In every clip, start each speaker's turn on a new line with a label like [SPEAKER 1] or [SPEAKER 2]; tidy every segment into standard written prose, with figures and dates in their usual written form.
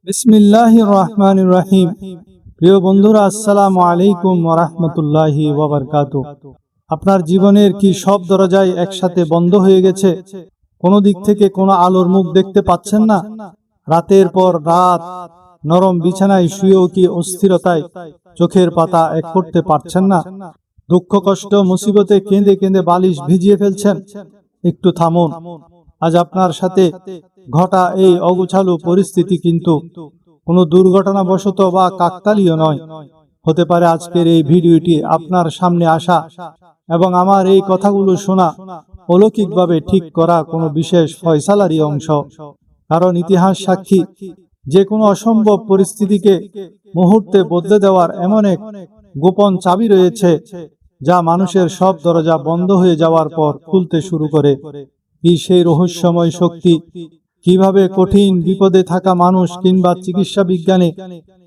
[SPEAKER 1] বিসমিল্লাহির রহমানির রহিম। প্রিয় বন্ধুরা, আসসালামু আলাইকুম ওয়া রাহমাতুল্লাহি ওয়া বারাকাতুহু। আপনার জীবনের কি সব দরজাই একসাথে বন্ধ হয়ে গেছে? কোনো দিক থেকে কোনো আলোর মুখ দেখতে পাচ্ছেন না? রাতের পর রাত নরম বিছানায় শুয়েও কি অস্থিরতায় চোখের পাতা এক করতে পারছেন না? দুঃখ কষ্ট মুসিবতে কেঁদে কেঁদে বালিশ ভিজিয়ে ফেলছেন? একটু থামুন। আজ আপনার সাথে ঘটা এই অগোছালো পরিস্থিতি কিন্তু কোনো দুর্ঘটনাবশত বা কাকতালীয় নয়। হতে পারে আজকের এই ভিডিওটি আপনার সামনে আসা এবং আমার এই কথাগুলো শোনা অলৌকিকভাবে ঠিক করা কোনো বিশেষ ফয়সালারই অংশ। কারণ ইতিহাস সাক্ষী, যে কোনো অসম্ভব পরিস্থিতিকে মুহূর্তে বদলে দেওয়ার এমন এক গোপন চাবি রয়েছে, যা মানুষের সব দরজা বন্ধ হয়ে যাওয়ার পর খুলতে শুরু করে। কি সেই রহস্যময় শক্তি? কিভাবে কঠিন বিপদে থাকা মানুষ কিংবা চিকিৎসা বিজ্ঞানে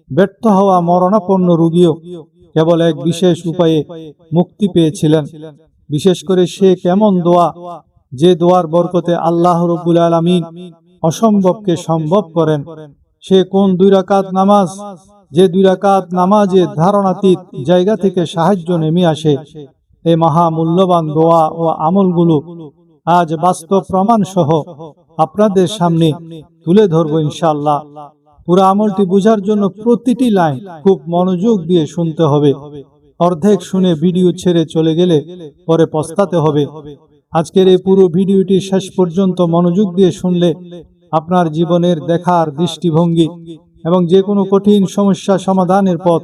[SPEAKER 1] ব্যর্থ হওয়া মরণাপন্ন রোগীও কেবল এক বিশেষ উপায়ে মুক্তি পেয়েছিলেন? বিশেষ করে সে কেমন দোয়া, যে দোয়ার বরকতে আল্লাহ রাব্বুল আলামিন অসম্ভবকে সম্ভব করেন? সে কোন 2 রাকাত নামাজ, যে 2 রাকাত নামাজে ধারণাতীত জায়গা থেকে সাহায্য নেমে আসে? এই মহামূল্যবান দোয়া ও আমলগুলো আজ বাস্তব প্রমাণ সহ আপনাদের সামনে তুলে ধরবো ইনশাআল্লাহ। পুরো আমলটি বোঝার জন্য প্রতিটি লাইন খুব মনোযোগ দিয়ে শুনতে হবে। অর্ধেক শুনে ভিডিও ছেড়ে চলে গেলে পরে পস্তাতে হবে। আজকের এই পুরো ভিডিওটি শেষ পর্যন্ত মনোযোগ দিয়ে শুনলে আপনার জীবনের দেখার দৃষ্টিভঙ্গি এবং যে কোনো কঠিন সমস্যা সমাধানের পথ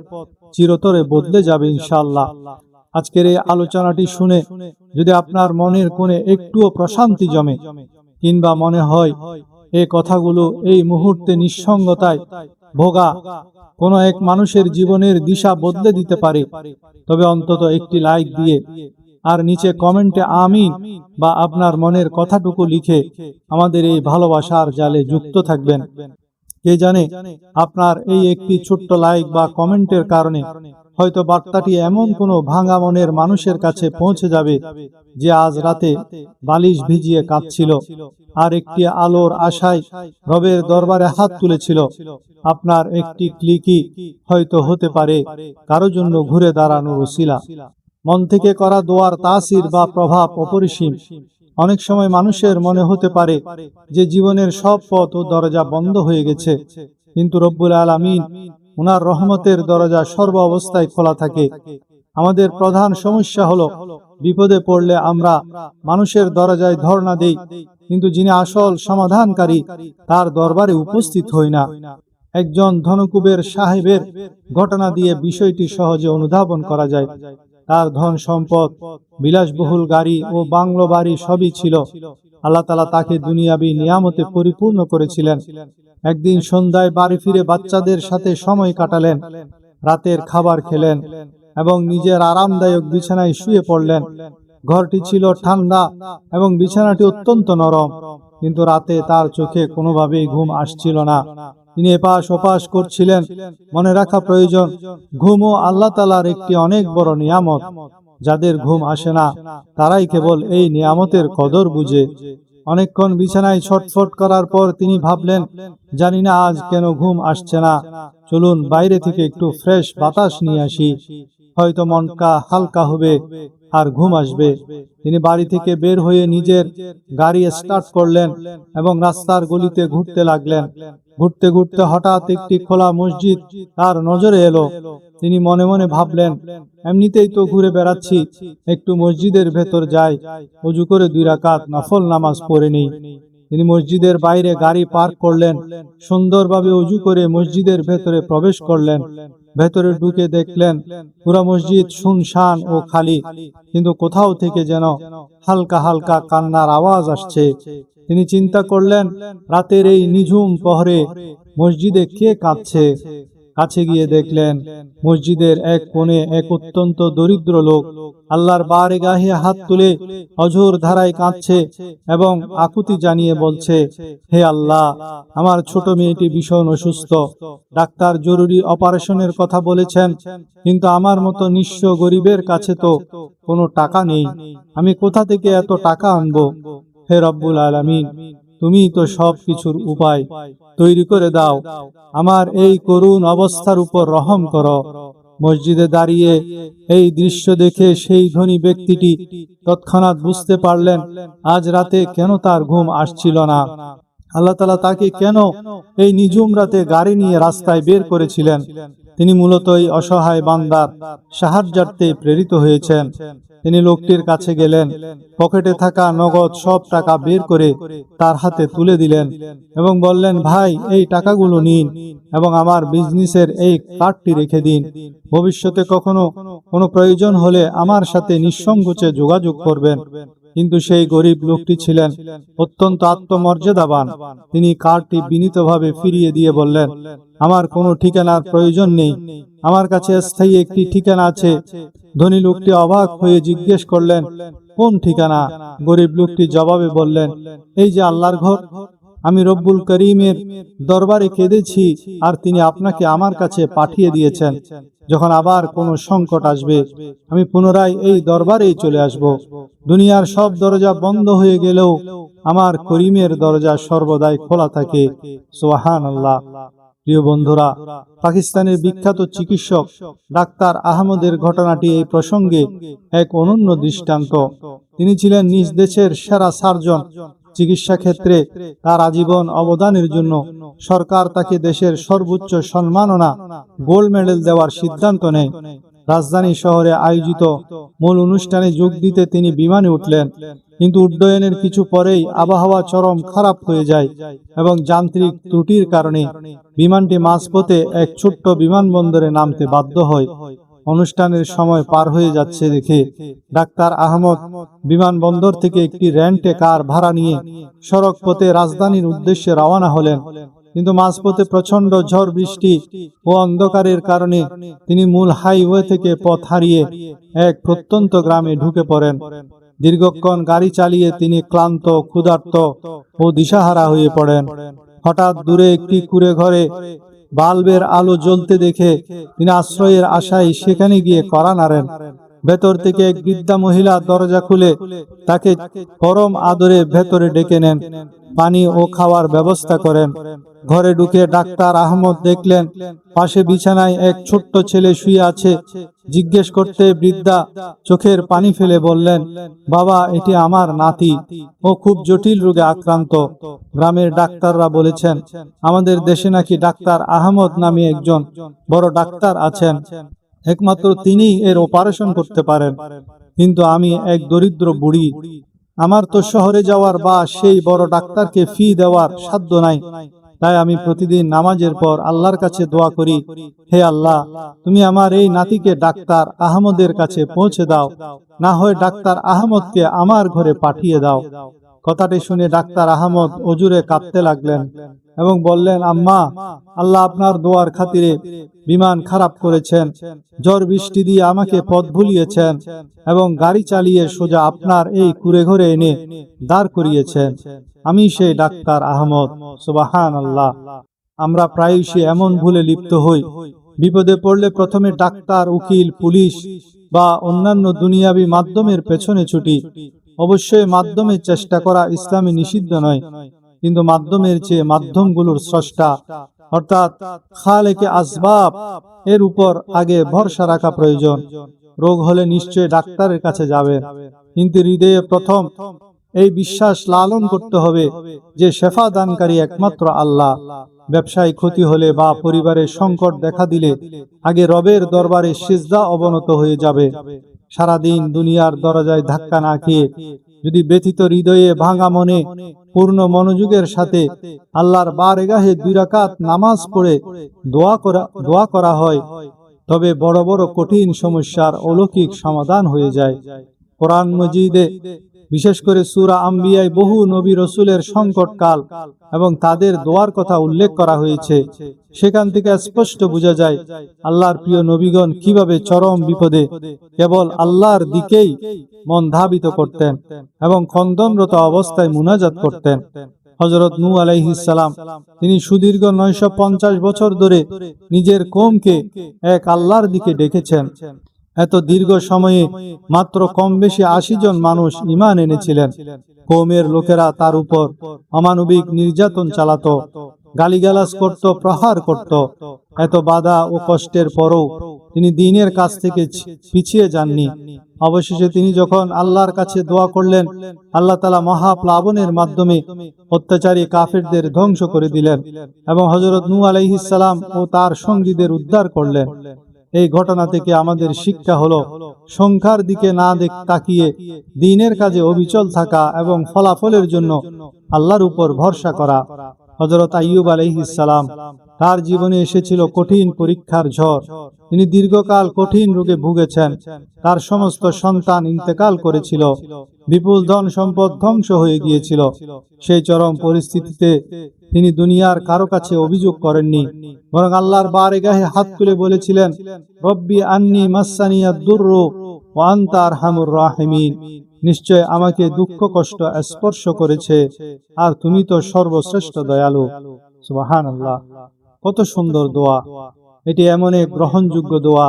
[SPEAKER 1] চিরতরে বদলে যাবে ইনশাআল্লাহ। আজকের এই আলোচনাটি শুনে যদি আপনার মনের কোণে একটুও প্রশান্তি জমে, কিংবা মনে হয় এই কথাগুলো এই মুহূর্তে নিঃসঙ্গতায় ভোগা কোনো এক মানুষের জীবনের দিশা বদলে দিতে পারে, তবে অন্তত একটি লাইক দিয়ে আর নিচে কমেন্টে আমিন বা আপনার মনের কথাটুকু লিখে আমাদের এই ভালোবাসার জালে যুক্ত থাকবেন। কে জানে, আপনার এই একটি ছোট্ট লাইক বা কমেন্টের কারণে হয়তো বার্তাটি এমন কোনো ভাঙা মনের মানুষের কাছে পৌঁছে যাবে, যে আজ রাতে বালিশ ভিজিয়ে কাঁদছিল আর একটি আলোর আশায় রবের দরবারে হাত তুলেছিল। আপনার একটি ক্লিকই হয়তো হতে পারে কারো জন্য ঘুরে দাঁড়ানোর ওসিলা। মন থেকে করা দোয়ার তাসির বা প্রভাব অপরিসীম। অনেক সময় মানুষের মনে হতে পারে যে জীবনের সব পথ ও দরজা বন্ধ হয়ে গেছে, কিন্তু রব্বুল আলামিন ওনার রহমতের দরজা সর্ব অবস্থায় খোলা থাকে। আমাদের প্রধান সমস্যা হলো, বিপদে পড়লে আমরা মানুষের দরজায় ধর্ণা দেই, কিন্তু যিনি আসল সমাধানকারী তার দরবারে উপস্থিত হই না। একজন ধনকুবের সাহেবের ঘটনা দিয়ে বিষয়টি সহজে অনুধাবন করা যায়। তার ধন সম্পদ, বিলাসবহুল গাড়ি ও বাংলো বাড়ি সবই ছিল। আল্লাহ তাআলা তাকে দুনিয়াবি নিয়ামতে পরিপূর্ণ করেছিলেন। একদিন সন্ধ্যায় বাড়ি ফিরে বাচ্চাদের সাথে সময় কাটালেন, রাতের খাবার খেলেন এবং নিজের আরামদায়ক বিছানায় শুয়ে পড়লেন। ঘরটি ছিল ঠান্ডা এবং বিছানাটি অত্যন্ত নরম, কিন্তু রাতে তার চোখে কোনোভাবেই ঘুম আসছিল না। তিনি এপাশ ওপাশ করছিলেন। মনে রাখা প্রয়োজন, ঘুমও আল্লাহ তাআলার একটি অনেক বড় নিয়ামত। যাদের ঘুম আসে না তারাই কেবল এই নিয়ামতের কদর বুঝে। অনেকক্ষণ বিছানায় ছটফট করার পর তিনি ভাবলেন, জানি না আজ কেন ঘুম আসছে না, চলুন বাইরে থেকে একটু ফ্রেশ বাতাস নিয়ে আসি, হয়তো মনটা হালকা হবে আর ঘুম আসবে। তিনি বাড়ি থেকে বের হয়ে নিজের গাড়ি স্টার্ট করলেন এবং রাস্তার গলিতে ঘুরতে লাগলেন। ঘুরতে ঘুরতে হঠাৎ একটি খোলা মসজিদ তার নজরে এলো। তিনি মনে মনে ভাবলেন, এমনিতেই তো ঘুরে বেড়াচ্ছি, একটু মসজিদের ভেতর যাই, ওযু করে 2 রাকাত নফল নামাজ পড়ে নেই। তিনি মসজিদের বাইরে গাড়ি পার্ক করলেন, সুন্দরভাবে ওযু করে মসজিদের ভেতরে প্রবেশ করলেন। ভেতরে ঢুকে দেখলেন পুরো মসজিদ শুনশান ও খালি, কিন্তু কোথাও থেকে যেন হালকা হালকা কান্নার আওয়াজ আসছে। তিনি চিন্তা করলেন, রাতের এই নিঝুম প্রহরে মসজিদে কে কাঁদছে? কাছে গিয়ে দেখলেন মসজিদের এক কোণে এক অত্যন্ত দরিদ্র লোক আল্লাহর বারগাহে হাত তুলে অঝোর ধারায় কাঁদছে এবং আকুতি জানিয়ে বলছে, হে আল্লাহ, আমার ছোট মেয়েটি ভীষণ অসুস্থ, ডাক্তার জরুরি অপারেশনের কথা বলেছেন, কিন্তু আমার মতো নিঃস্ব গরিবের কাছে তো কোনো টাকা নেই, আমি কোথা থেকে এত টাকা আনবো? হে রব্বুল আলামিন, তুমি তো সব কিছুর উপায় তৈরি করে দাও, আমার এই করুণ অবস্থার উপর রহম করো। মসজিদে দাঁড়িয়ে এই দৃশ্য দেখে সেই ধনী ব্যক্তিটি তৎক্ষণাৎ বুঝতে পারলেন আজ রাতে কেন তার ঘুম আসছিল না। আল্লাহ তাআলা তাকে কেন এই নিঝুম রাতে গাড়ি নিয়ে রাস্তায় বের করেছিলেন। তিনি মূলত এই অসহায় বান্দার সাহায্যার্থে প্রেরিত হয়েছেন। তিনি লোকটির কাছে গেলেন, পকেটে থাকা নগদ সব টাকা বের করে তার হাতে তুলে দিলেন এবং বললেন, ভাই এই টাকাগুলো নিন এবং আমার বিজনেসের এই কার্ডটি রেখে দিন। ভবিষ্যতে কখনো কোনো প্রয়োজন হলে আমার সাথে নিঃসংকোচে যোগাযোগ করবেন। কিন্তু সেই গরিব লোকটি ছিলেন অত্যন্ত আত্মমর্যাদাবান। তিনি কার্ডটি বিনীতভাবে ফিরিয়ে দিয়ে বললেন, আমার কোনো ঠিকানার প্রয়োজন নেই, আমার কাছে স্থায়ী একটি ঠিকানা আছে। ধনী লোকটি অবাক হয়ে জিজ্ঞেস করলেন, কোন ঠিকানা? গরিব লোকটি জবাবে বললেন, এই যে আল্লাহর ঘর। আমি রব্বুল করিমের দরবারে কেঁদেছি আর তিনি আপনাকে আমার কাছে পাঠিয়ে দিয়েছেন। যখন আবার কোনো সংকট আসবে আমি পুনরায় এই দরবারেই চলে আসব। দুনিয়ার সব দরজা বন্ধ হয়ে গেলেও আমার করিমের দরজা সর্বদাই খোলা থাকে। সুবহানাল্লাহ। প্রিয় বন্ধুরা, পাকিস্তানের বিখ্যাত চিকিৎসক ডাক্তার আহমদের ঘটনাটি এই প্রসঙ্গে এক অনন্য দৃষ্টান্ত। তিনি ছিলেন নিজ দেশের সেরা সার্জন। চিকিৎসা ক্ষেত্রে তার আজীবন অবদানের জন্য সরকার তাকে দেশের সর্বোচ্চ সম্মাননা গোল্ড মেডেল দেওয়ার সিদ্ধান্ত নেয়। রাজধানী শহরে আয়োজিত মূল অনুষ্ঠানে যোগ দিতে তিনি বিমানে উঠলেন, কিন্তু উড্ডয়নের কিছু পরেই আবহাওয়া চরম খারাপ হয়ে যায় এবং যান্ত্রিক ত্রুটির কারণে বিমানটি মাঝপথে এক ছোট্ট বিমানবন্দরে নামতে বাধ্য হয়। অনুষ্ঠানের সময় পার হয়ে যাচ্ছে দেখে ডাক্তার আহমদ বিমানবন্দর থেকে একটি রেন্টে কার ভাড়া নিয়ে সড়ক পথে রাজধানীর উদ্দেশ্যে রওনা হলেন। কিন্তু মাঝপথে প্রচন্ড ঝড় বৃষ্টি ও অন্ধকারের কারণে তিনি মূল হাইওয়ে থেকে পথ হারিয়ে এক প্রত্যন্ত গ্রামে ঢুকে পড়েন। দীর্ঘক্ষণ গাড়ি চালিয়ে তিনি ক্লান্ত, ক্ষুধার্ত ও দিশাহারা হয়ে পড়েন। হঠাৎ দূরে একটি কুঁড়ে ঘরে বাল্বের আলো জ্বলতে দেখে তিনি আশ্রয়ের আশায় সেখানে গিয়ে কড়া নাড়েন। ভেতর থেকে এক বৃদ্ধা মহিলা দরজা খুলে তাকে পরম আদরে ভেতরে ডেকে নেন, পানি ও খাওয়ার ব্যবস্থা করেন। ঘরে ঢুকে ডাক্তার আহমদ দেখলেন পাশে বিছানায় এক ছোট্ট ছেলে শুয়ে আছে। জিজ্ঞেস করতে বৃদ্ধা চোখের পানি ফেলে বললেন, বাবা, এটি আমার নাতি, ও খুব জটিল রোগে আক্রান্ত। গ্রামের ডাক্তাররা বলেছেন আমাদের দেশে নাকি ডাক্তার আহমদ নামে একজন বড় ডাক্তার আছেন, একমাত্র তিনিই এর অপারেশন করতে পারেন। কিন্তু আমি এক দরিদ্র বুড়ি, আমার তো শহরে যাওয়ার বা সেই বড় ডাক্তারকে ফি দেওয়ার সাধ্য নাই। তাই আমি প্রতিদিন নামাজের পর আল্লাহর কাছে দোয়া করি, হে আল্লাহ, তুমি আমার এই নাতিকে ডাক্তার আহমদের কাছে পৌঁছে দাও, না হয় ডাক্তার আহমদকে আমার ঘরে পাঠিয়ে দাও। কথাটি শুনে ডাক্তার আহমদ অজুরে কাঁদতে লাগলেন এবং বললেন, আম্মা, আল্লাহ আপনার দোয়ার খাতিরে বিমান খারাপ করেছেন, ঝড় বৃষ্টি দিয়ে আমাকে পথ ভুলিয়েছেন এবং গাড়ি চালিয়ে সোজা আপনার এই কুঁড়ে ঘরে এনে দাঁড় করিয়েছেন। আমি সেই ডাক্তার আহমদ। সুবহানাল্লাহ। আমরা প্রায়শই এমন ভুলে লিপ্ত হই, বিপদে পড়লে প্রথমে ডাক্তার, উকিল, পুলিশ বা অন্যান্য দুনিয়াবী মাধ্যমের পেছনে ছুটি। অবশ্যই মাধ্যমে চেষ্টা করা ইসলামে নিষিদ্ধ নয়, কিন্তু মাধ্যমের চেয়ে মাধ্যমগুলোর স্রষ্টা অর্থাৎ খালেকে আসবাব এর উপর আগে ভরসা রাখা প্রয়োজন। রোগ হলে নিশ্চয় ডাক্তারের কাছে যাবেন, কিন্তু হৃদয়ে প্রথম এই বিশ্বাস লালন করতে হবে যে শেফা দানকারী একমাত্র আল্লাহ। ব্যবসায় ক্ষতি হলে বা পরিবারের সংকট দেখা দিলে আগে রবের দরবারে সিজদা অবনত হয়ে যাবে। সারাদিন দুনিয়ার দরজায় ধাক্কা না খেয়ে যদি ব্যথিত হৃদয়ে, ভাঙা মনে, পূর্ণ মনোযোগের সাথে আল্লাহর বারগাহে 2 রাকাত নামাজ পড়ে দোয়া করা হয়, তবে বড় বড় কঠিন সমস্যার অলৌকিক সমাধান হয়ে যায়। কোরআন মজিদে বিশেষ করে সূরা আম্বিয়ায় বহু নবী রসুলের সংকটকাল এবং তাদের দোয়ার কথা উল্লেখ করা হয়েছে। সেখান থেকে স্পষ্ট বোঝা যায় আল্লাহর প্রিয় নবীগণ কিভাবে চরম বিপদে কেবল আল্লাহর দিকেই মন ধাবিত করতেন এবং খন্দনরত অবস্থায় মুনাজাত করতেন। হযরত নূহ আলাইহিস সালাম তিনি সুদীর্ঘ 950 বছর ধরে নিজের কওমকে এক আল্লাহর দিকে ডেকেছেন এত দীর্ঘ সময়ে মাত্র কম বেশি ৮০ জন মানুষ ঈমান এনেছিলেন। কওমের লোকেরা তার উপর অমানবিক নির্যাতন চালাতো, গালিগালাজ করত, প্রহার করত। এত বাধা ও কষ্টের পরও তিনি দ্বীনের কাছ থেকে পিছিয়ে যাননি। অবশেষে তিনি যখন আল্লাহর কাছে দোয়া করলেন, আল্লাহ তাআলা মহাপ্লাবনের মাধ্যমে অত্যাচারী কাফেরদের ধ্বংস করে দিলেন এবং হযরত নূহ আলাইহিস সালাম ও তার সঙ্গীদের উদ্ধার করলেন। এই ঘটনা থেকে আমাদের শিক্ষা হলো, সংখ্যার দিকে না তাকিয়ে দ্বীনের কাজে অবিচল থাকা এবং ফলাফলের জন্য আল্লাহর উপর ভরসা করা। হযরত আইয়ুব আলাইহিস সালাম, তার জীবনে এসেছিল কঠিন পরীক্ষার ঝড়। তিনি দীর্ঘকাল কঠিন রোগে ভুগেছেন। তার সমস্ত সন্তান ইন্তেকাল করেছিল, বিপুল ধন সম্পদ ধ্বংস হয়ে গিয়েছিল। সেই চরম পরিস্থিতিতে তিনি দুনিয়ার কারো কাছে অভিযোগ করেননি, বরং আল্লাহর বারগাহে হাত তুলে বলেছিলেন, রব্বি আন্নি মাসসানিয়াদ দুররু ওয়া আনতা আরহামুর রাহিমিন। নিশ্চয় আমাকে দুঃখ কষ্ট স্পর্শ করেছে, আর তুমি তো সর্বশ্রেষ্ঠ দয়ালু। সুবহানাল্লাহ। কত সুন্দর দোয়া! এটি এমন এক গ্রহণযোগ্য দোয়া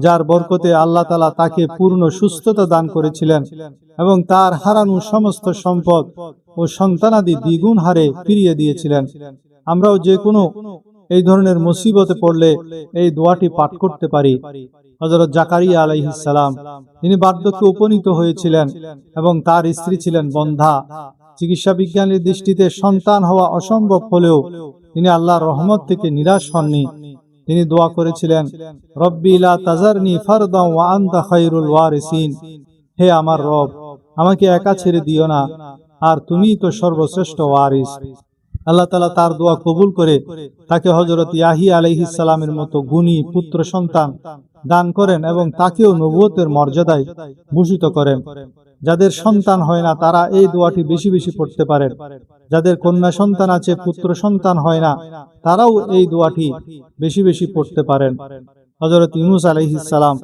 [SPEAKER 1] যার বরকতে আল্লাহ তাআলা তাকে পূর্ণ সুস্থতা দান করেছিলেন এবং তার হারানো সমস্ত সম্পদ ও সন্তানাদি দ্বিগুণ হারে ফিরিয়ে দিয়েছিলেন। আমরাও যে কোনো এই ধরনের মুসিবতে পড়লে এই দোয়াটি পাঠ করতে পারি। হযরত জাকারিয়া আলাইহিস সালাম, তিনি বার্ধক্যে উপনীত হয়েছিলেন এবং তার স্ত্রী ছিলেন বন্ধ্যা। চিকিৎসা বিজ্ঞানের দৃষ্টিতে সন্তান হওয়া অসম্ভব হলেও তিনি আল্লাহর রহমত থেকে নিরাশ হননি। তিনি দোয়া করেছিলেন, রব্বি লা তাজারনি ফারদান ওয়া আনতা খায়রুল ওয়ারিসিন। হে আমার রব, আমাকে একা ছেড়ে দিও না, আর তুমিই তো সর্বশ্রেষ্ঠ ওয়ারিস। আল্লাহ তাআলা তার দোয়া কবুল করে তাকে হযরত ইয়াহিয়া আলাইহিস সালামের মতো গুণী পুত্র সন্তান দান করেন এবং তাকেও নবুয়তের মর্যাদায় ভূষিত করেন। যাদের সন্তান হয় না তারা এই দোয়াটি বেশি বেশি পড়তে পারেন। যাদের কন্যা সন্তান আছে, পুত্র সন্তান হয় না, তারাও এই দোয়াটি বেশি বেশি পড়তে পারেন। হযরত ইউনূস আলাইহিস সালাম,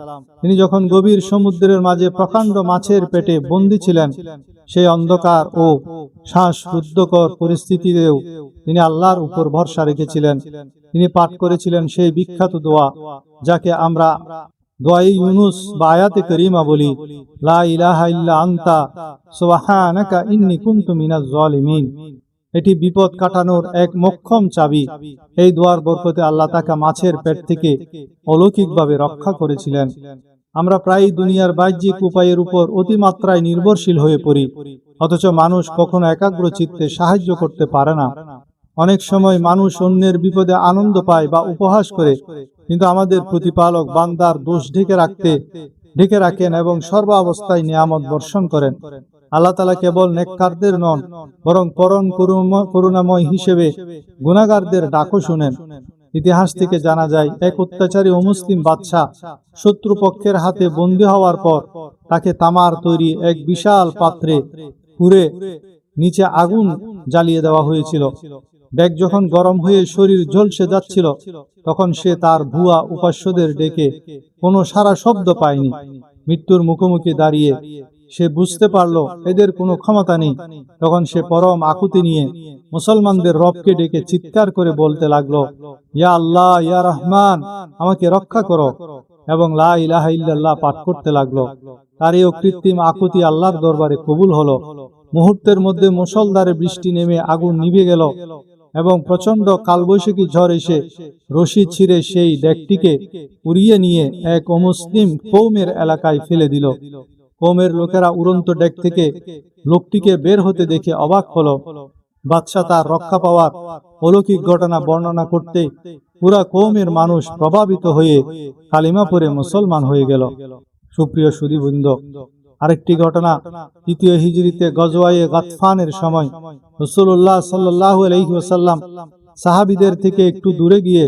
[SPEAKER 1] তিনি যখন গভীর সমুদ্রের মাঝে প্রকাণ্ড মাছের পেটে বন্দী ছিলেন, সেই অন্ধকার ও শ্বাসরুদ্ধকর পরিস্থিতিতেও তিনি আল্লাহর উপর ভরসা রেখেছিলেন। তিনি পাঠ করেছিলেন সেই বিখ্যাত দোয়া, যাকে আমরা দোয়ায়ে ইউনূস বা আয়াতে কারিমা বলি, লা ইলাহা ইল্লা আনতা সুবহানাকা ইন্নী কুনতু মিনাজ জালিমিন। এটি বিপদ কাটানোর এক মোক্ষম চাবি। এই দোয়ার বরকতে আল্লাহ তাকে মাছের পেট থেকে অলৌকিকভাবে রক্ষা করেছিলেন। আমরা প্রায়ই দুনিয়ার বাহ্যিক উপায়ের উপর অতিমাত্রায় নির্ভরশীল হয়ে পড়ি, অথচ মানুষ কখনো একাগ্র চিত্তে সাহায্য করতে পারে না। অনেক সময় মানুষ অন্যের বিপদে আনন্দ পায় বা উপহাস করে, কিন্তু আমাদের প্রতিপালক বান্দার দোষ ঢেকে রাখেন এবং সর্বাবস্থায় নিয়ামত বর্ষণ করেন। আল্লাহ তাআলা কেবল নেককারদের নন, বরং পরম করুণাময় হিসেবে গুনাহগারদের ডাকও শুনেন। ইতিহাস থেকে জানা যায়, এক অত্যাচারী অমুসলিম বাদশা শত্রুপক্ষের হাতে বন্দী হওয়ার পর তাকে তামার তৈরি এক বিশাল পাত্রে পুরে নিচে আগুন জ্বালিয়ে দেওয়া হয়েছিল। ব্যাগ যখন গরম হয়ে শরীর ঝলসে যাচ্ছিল, তখন সে তার ভুয়া উপাস্যদের ডেকে কোনো সারা শব্দ পায়নি। মৃত্যুর মুখোমুখি দাঁড়িয়ে সে বুঝতে পারল এদের কোনো ক্ষমতা নেই। তখন সে পরম আকুতি নিয়ে মুসলমানদের রবকে ডেকে চিৎকার করে বলতে লাগলো, ইয়া আল্লাহ, ইয়া রহমান, আমাকে রক্ষা করো, এবং লা ইলাহা ইল্লাল্লাহ পাঠ করতে লাগলো। তার এই কৃত্রিম আকুতি আল্লাহর দরবারে কবুল হলো। মুহূর্তের মধ্যে মুষলধারে বৃষ্টি নেমে আগুন নিভে গেল এবং প্রচন্ড কালবৈশাখী ঝড় এসে রশি ছিঁড়ে সেই ডেকটিকে উড়িয়ে নিয়ে এক অমুসলিম কওমের এলাকায় ফেলে দিল। কওমের লোকেরা উড়ন্ত ডেক থেকে লোকটিকে বের হতে দেখে অবাক হলো। বাদশা তার রক্ষা পাওয়ার অলৌকিক ঘটনা বর্ণনা করতে পুরা কওমের মানুষ প্রভাবিত হয়ে কালিমা পড়ে মুসলমান হয়ে গেল। সুপ্রিয় সুধীবৃন্দ, আরেকটি ঘটনা, ৩য় হিজরিতে গজওয়ায়ে গাতফানের সময় রাসূলুল্লাহ সাল্লাল্লাহু আলাইহি ওয়াসাল্লাম সাহাবীদের থেকে একটু দূরে গিয়ে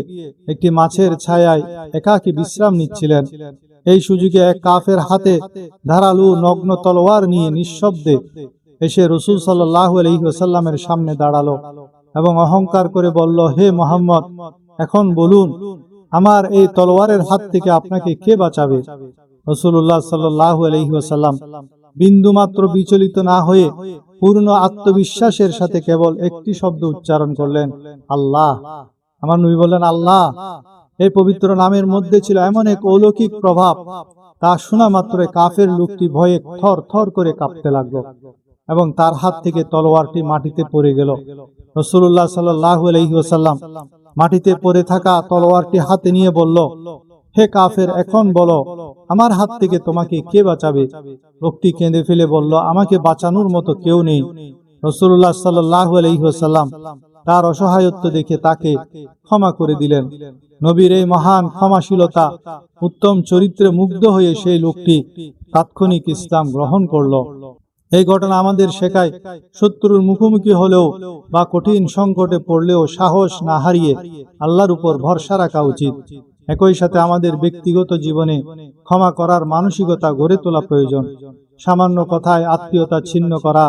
[SPEAKER 1] একটি মাছের ছায়ায় একাকী বিশ্রাম নিচ্ছিলেন। এই সুযোগে এক কাফের হাতে ধারালো নগ্ন তলোয়ার নিয়ে নিঃশব্দে এসে রাসূল সাল্লাল্লাহু আলাইহি ওয়াসাল্লামের সামনে দাঁড়ালো এবং অহংকার করে বলল, হে মুহাম্মদ, এখন বলুন, আমার এই তলোয়ারের হাত থেকে আপনাকে কে বাঁচাবে? রাসূলুল্লাহ সাল্লাল্লাহু আলাইহি ওয়াসাল্লাম বিন্দুমাত্র বিচলিত না হয়ে পূর্ণ আত্মবিশ্বাসের সাথে কেবল একটি শব্দ উচ্চারণ করলেন, আল্লাহ। আমার নবী বললেন, আল্লাহ। এই পবিত্র নামের মধ্যে ছিল এমন এক অলৌকিক প্রভাব, তা শোনা মাত্রই কাফের লোকটি ভয়ে থর থর করে কাঁপতে লাগলো এবং তার হাত থেকে তলোয়ারটি মাটিতে পড়ে গেল। রাসূলুল্লাহ সাল্লাল্লাহু আলাইহি ওয়াসাল্লাম মাটিতে পড়ে থাকা তলোয়ারটি হাতে নিয়ে বলল, হে কাফের, এখন বলো আমার হাত থেকে তোমাকে কে বাঁচাবে? লোকটি কেঁদে ফেলে বলল, আমাকে বাঁচানোর মতো কেউ নেই। রাসূলুল্লাহ সাল্লাল্লাহু আলাইহি ওয়াসাল্লাম তার অসহায়ত্ব দেখে তাকে ক্ষমা করে দিলেন। নবীর এই মহান ক্ষমাশীলতা, উত্তম চরিত্রে মুগ্ধ হয়ে সেই লোকটি তাৎক্ষণিক ইসলাম গ্রহণ করল। এই ঘটনা আমাদের শেখায়, শত্রুর মুখোমুখি হলেও বা কঠিন সংকটে পড়লেও সাহস না হারিয়ে আল্লাহর উপর ভরসা রাখা উচিত। একই সাথে আমাদের ব্যক্তিগত জীবনে ক্ষমা করার মানসিকতা গড়ে তোলা প্রয়োজন। সামান্য কথায় আত্মীয়তা ছিন্ন করা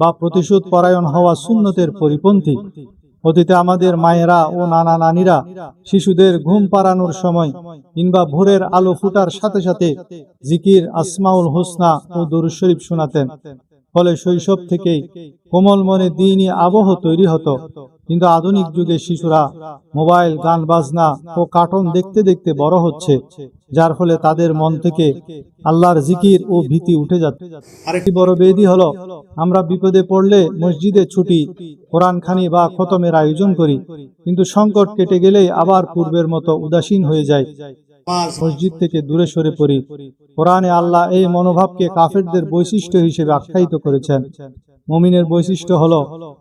[SPEAKER 1] বা প্রতিশোধ পরায়ণ হওয়া সুন্নতের পরিপন্থী। অতীতে আমাদের মায়েরা ও নানা নানিরা শিশুদের ঘুম পাড়ানোর সময় কিংবা ভোরের আলো ফুটার সাথে সাথে জিকির, আসমাউল হোসনা ও দুরূদ শরীফ শোনাতেন। ফলে শৈশব থেকেই কোমল মনে দ্বীনি আবহ তৈরি হতো। কিন্তু আধুনিক যুগে শিশুরা মোবাইল, গান বাজনা ও কার্টুন দেখতে দেখতে বড় হচ্ছে, যার ফলে তাদের মন থেকে আল্লাহর জিকির ও ভীতি উঠে যাচ্ছে। আরেকটি বড় বেদি হলো, আমরা বিপদে পড়লে মসজিদে ছুটি, কোরআনখানি বা খতমের আয়োজন করি, কিন্তু সংকট কেটে গেলেই আবার পূর্বের মতো উদাসীন হয়ে যায়, মসজিদ থেকে দূরে সরে পড়ি। কোরআনে আল্লাহ এই মনোভাবকে কাফেরদের বৈশিষ্ট্য হিসেবে আখ্যায়িত করেছেন। মুমিনের বৈশিষ্ট্য হলো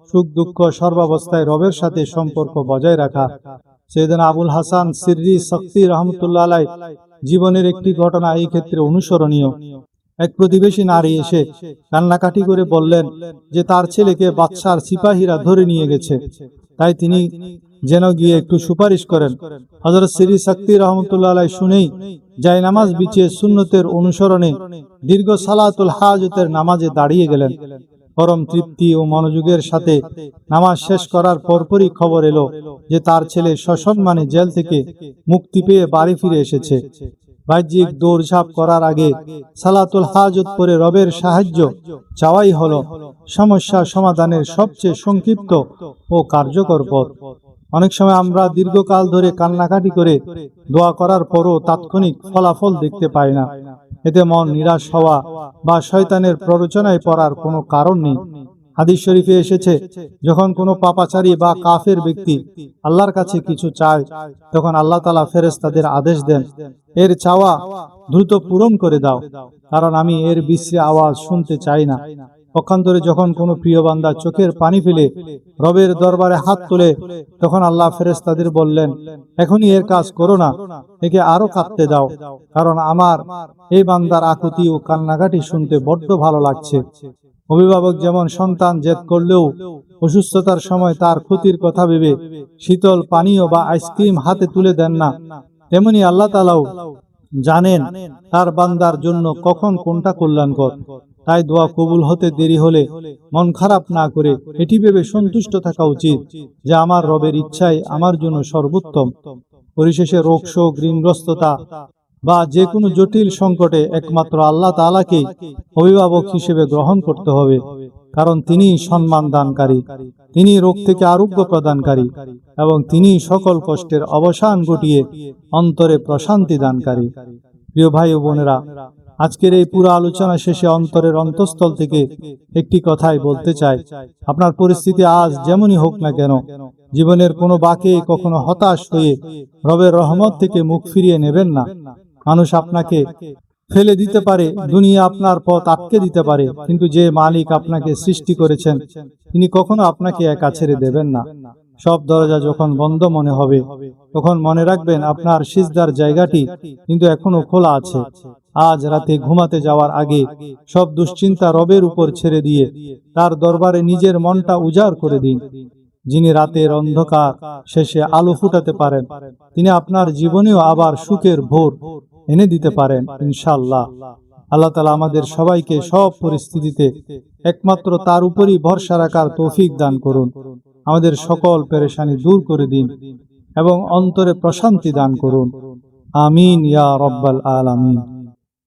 [SPEAKER 1] সুখ দুঃখ সর্বাবস্থায় রবের সাথে সম্পর্ক বজায় রাখা। সাইয়েদনা আবুল হাসান সিররি সক্তি রহমতুল্লাহ আলাইহ জীবনের একটি ঘটনা এই ক্ষেত্রে অনুসরণীয়। এক প্রতিবেশী নারী এসে কান্নাকাটি করে বললেন যে তার ছেলেকে বাদশার সিপাহীরা ধরে নিয়ে গেছে, তাই তিনি যেন গিয়ে একটু সুপারিশ করেন। হযরত সিররি সক্তি রহমতুল্লাহ আলাইহ শুনেই জায়নামাজ বিছিয়ে সুন্নতের অনুসরণে দীর্ঘ সালাতুল হাজতের নামাজে দাঁড়িয়ে গেলেন। পরম তৃপ্তি ও মনোযোগের সাথে নামাজ শেষ করার পরপরই খবর এলো যে তার ছেলে সসম্মানে জেল থেকে মুক্তি পেয়ে বাড়ি ফিরে এসেছে। বাহ্যিক দৌড়ঝাঁপ করার আগে সালাতুল হাজত পরে রবের সাহায্য চাওয়াই হলো সমস্যা সমাধানের সবচেয়ে সংক্ষিপ্ত ও কার্যকর পথ। অনেক সময় আমরা দীর্ঘকাল ধরে কান্নাকাটি করে দোয়া করার পরও তাৎক্ষণিক ফলাফল দেখতে পাই না। এতে মন নিরাশ হওয়া বা শয়তানের প্ররোচনায় পড়ার কোনো কারণ নেই। হাদিস শরীফে এসেছে, যখন কোনো পাপাচারী বা কাফের ব্যক্তি আল্লাহর কাছে কিছু চায়, তখন আল্লাহ তাআলা ফেরেশতাদের আদেশ দেন, এর চাওয়া দ্রুত পূরণ করে দাও, কারণ আমি এর বিশ্রী আওয়াজ শুনতে চাই না। পক্ষান্তরে যখন কোনো প্রিয় বান্দা চোখের পানি ফেলে রবের দরবারে হাত তোলে, তখন আল্লাহ ফেরেশতাদের বললেন, এখনই এর কাজ করো না, একে আরো কাঁদতে দাও, কারণ আমার এই বান্দার আকুতি ও কান্নাকাটি শুনতে বড্ড ভালো লাগছে। অভিভাবক যেমন সন্তান জেদ করলেও অসুস্থতার সময় তার ক্ষতির কথা ভেবে শীতল পানীয় বা আইসক্রিম হাতে তুলে দেন না, তেমনি আল্লাহ তাআলাও জানেন তার বান্দার জন্য কখন কোনটা কল্যাণকর। তাই দোয়া কবুল হতে দেরি হলে মন খারাপ না করে এটি ভেবে সন্তুষ্ট থাকা উচিত যে আমার রবের ইচ্ছাই আমার জন্য সর্বোত্তম। পরিশেষে রোগ শোক, ঋণগ্রস্ততা বা যে কোনো জটিল সংকটে একমাত্র আল্লাহ তাআলাকেই অভিভাবক হিসেবে গ্রহণ করতে হবে, কারণ তিনি সম্মান দানকারী, তিনি রোগ থেকে আরোগ্য প্রদানকারী এবং তিনি সকল কষ্টের অবসান ঘটিয়ে অন্তরে প্রশান্তি দানকারী। প্রিয় ভাই ও বোনেরা, আজকের এই পুরো আলোচনা শেষে অন্তরের অন্তঃস্থল থেকে একটি কথাই বলতে চাই, আপনার পরিস্থিতি আজ যেমনই হোক না কেন, জীবনের কোনো বাঁকে কখনো হতাশ হয়ে রবের রহমত থেকে মুখ ফিরিয়ে নেবেন না। মানুষ আপনাকে ফেলে দিতে পারে, দুনিয়া আপনার পথ আটকে দিতে পারে, কিন্তু যে মালিক আপনাকে সৃষ্টি করেছেন তিনি কখনো আপনাকে একা ছেড়ে দেবেন না। সব দরজা যখন বন্ধ মনে হবে, তখন মনে রাখবেন আপনার সিজদার জায়গাটি কিন্তু এখনো খোলা আছে। আজ রাতে ঘুমাতে যাওয়ার আগে সব দুশ্চিন্তা রবের উপর ছেড়ে দিয়ে তার দরবারে নিজের মনটা উজাড় করে দিন। যিনি রাতের অন্ধকার শেষে আলো ফুটাতে পারেন, তিনি আপনার জীবনেও আবার সুখের ভোর এনে দিতে পারেন ইনশাআল্লাহ। আল্লাহ তাআলা আমাদের সবাইকে সব পরিস্থিতিতে একমাত্র তার উপরই ভরসা রাখার তৌফিক দান করুন। আমাদের সকল পেরেশানি দূর করে দিন এবং অন্তরে প্রশান্তি দান করুন। আমিন ইয়া রাব্বাল আলামিন।